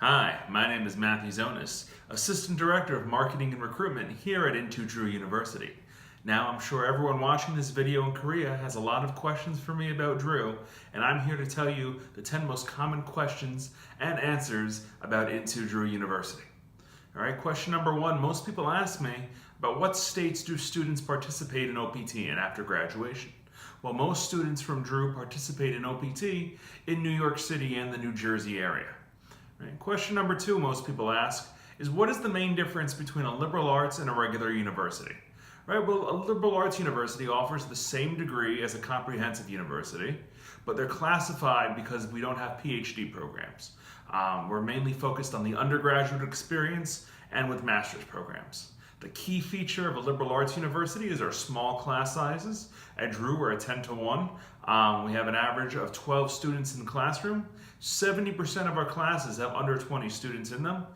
Hi, my name is Matthew Zonis, Assistant Director of Marketing and Recruitment here at Drew University. Now, I'm sure everyone watching this video in Korea has a lot of questions for me about Drew, and I'm here to tell you the 10 most common questions and answers about Drew University. All right, question number one, most people ask me about what states do students participate in OPT in after graduation. Well, most students from Drew participate in OPT in New York City and the New Jersey area. Right. Question number two most people ask is, what is the main difference between a liberal arts and a regular university? Right, well, a liberal arts university offers the same degree as a comprehensive university, but they're classified because we don't have PhD programs. We're mainly focused on the undergraduate experience and with master's programs. The key feature of a liberal arts university is our small class sizes. At Drew, we're at 10 to 1. We have an average of 12 students in the classroom. 70% of our classes have under 20 students in them,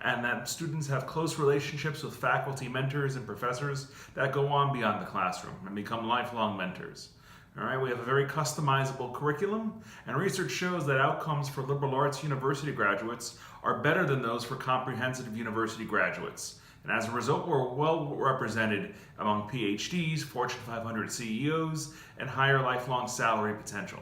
and that students have close relationships with faculty, mentors, and professors that go on beyond the classroom and become lifelong mentors. All right, we have a very customizable curriculum, and research shows that outcomes for liberal arts university graduates are better than those for comprehensive university graduates. And as a result, we're well represented among PhDs, Fortune 500 CEOs, and higher lifelong salary potential.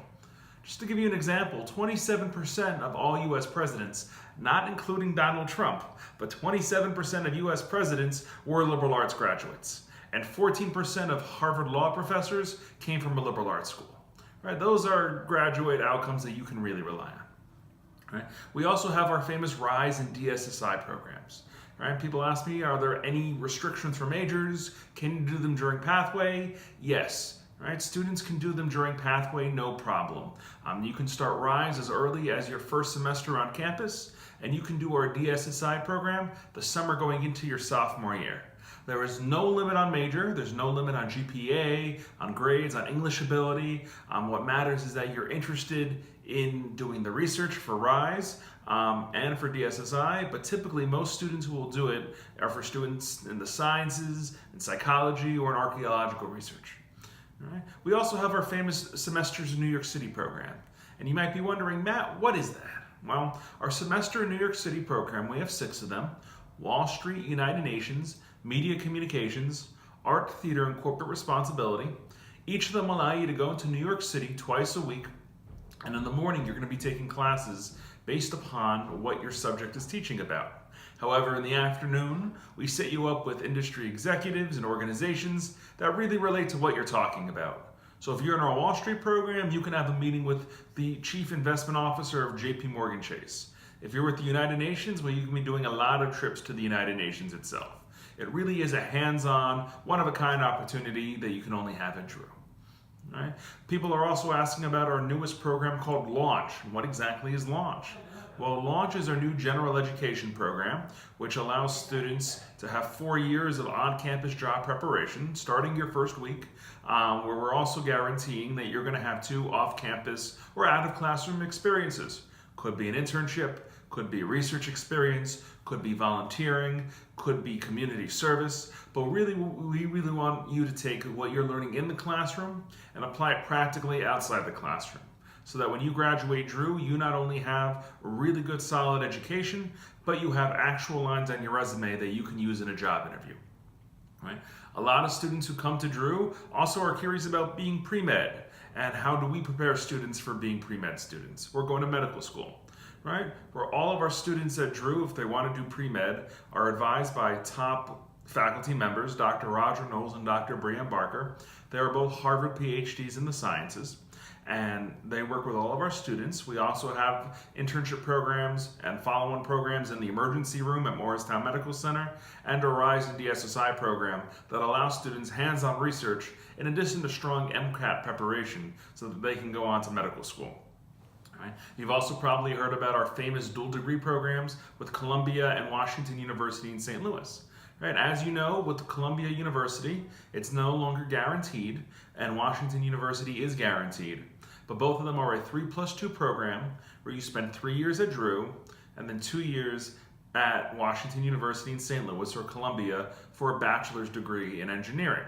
Just to give you an example, 27% of all US presidents, not including Donald Trump, but 27% of US presidents were liberal arts graduates. And 14% of Harvard law professors came from a liberal arts school. Right? Those are graduate outcomes that you can really rely on. Right? We also have our famous RISE and DSSI programs. Right? People ask me, are there any restrictions for majors? Can you do them during Pathway? Yes. Right? Students can do them during Pathway, no problem. You can start RISE as early as your first semester on campus, and you can do our DSSI program the summer going into your sophomore year. There is no limit on major, there's no limit on GPA, on grades, on English ability. What matters is that you're interested in doing the research for RISE and for DSSI, but typically most students who will do it are for students in the sciences, in psychology, or in archaeological research. All right? We also have our famous Semesters in New York City program. And you might be wondering, Matt, what is that? Well, our Semester in New York City program, we have 6 of them: Wall Street, United Nations, Media Communications, Art, Theater, and Corporate Responsibility. Each of them allow you to go into New York City twice a week, and in the morning you're going to be taking classes based upon what your subject is teaching about. However, in the afternoon, we set you up with industry executives and organizations that really relate to what you're talking about. So if you're in our Wall Street program, you can have a meeting with the Chief Investment Officer of JP Morgan Chase. If you're with the United Nations, well, you can be doing a lot of trips to the United Nations itself. It really is a hands-on, one-of-a-kind opportunity that you can only have at Drew. All right? People are also asking about our newest program called Launch. What exactly is Launch? Well, Launch is our new general education program, which allows students to have 4 years of on-campus job preparation, starting your first week, where we're also guaranteeing that you're going to have 2 off-campus or out-of-classroom experiences. Could be an internship, could be research experience, could be volunteering, could be community service, but really we really want you to take what you're learning in the classroom and apply it practically outside the classroom, so that when you graduate Drew, you not only have a really good solid education, but you have actual lines on your resume that you can use in a job interview. Right? A lot of students who come to Drew also are curious about being pre-med, and how do we prepare students for being pre-med students? We're going to medical school. Right? Where all of our students at Drew, if they want to do pre-med, are advised by top faculty members, Dr. Roger Knowles and Dr. Brian Barker. They are both Harvard PhDs in the sciences, and they work with all of our students. We also have internship programs and follow-on programs in the emergency room at Morristown Medical Center, and a RISE and DSSI program that allows students hands-on research in addition to strong MCAT preparation so that they can go on to medical school. Right? You've also probably heard about our famous dual degree programs with Columbia and Washington University in St. Louis. Right? As you know, with Columbia University, it's no longer guaranteed, and Washington University is guaranteed. But both of them are a 3+2 program where you spend 3 years at Drew and then 2 years at Washington University in St. Louis or Columbia for a bachelor's degree in engineering.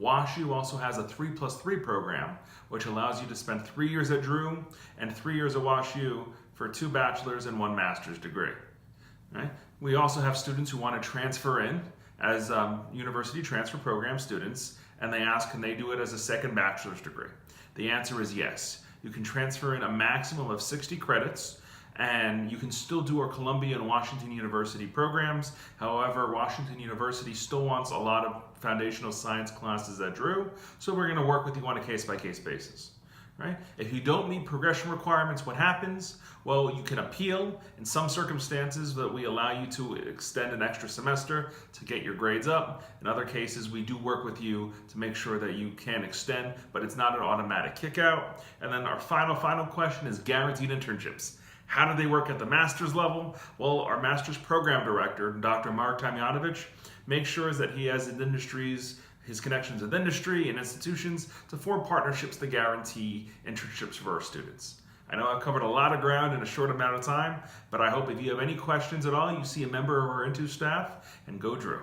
WashU also has a 3+3 program, which allows you to spend 3 years at Drew and 3 years at WashU for 2 bachelor's and 1 master's degree. Right? We also have students who want to transfer in as university transfer program students, and they ask, can they do it as a second bachelor's degree? The answer is yes. You can transfer in a maximum of 60 credits, and you can still do our Columbia and Washington University programs. However, Washington University still wants a lot of foundational science classes at Drew, so we're going to work with you on a case-by-case basis. Right? If you don't meet progression requirements, what happens? Well, you can appeal. In some circumstances, that we allow you to extend an extra semester to get your grades up. In other cases, we do work with you to make sure that you can extend, but it's not an automatic kick out. And then our final question is guaranteed internships. How do they work at the master's level? Well, our master's program director, Dr. Mark Tomjanovich, makes sure that he has his connections with industry and institutions to form partnerships that guarantee internships for our students. I know I've covered a lot of ground in a short amount of time, but I hope if you have any questions at all, you see a member of our Into staff, and go Drew.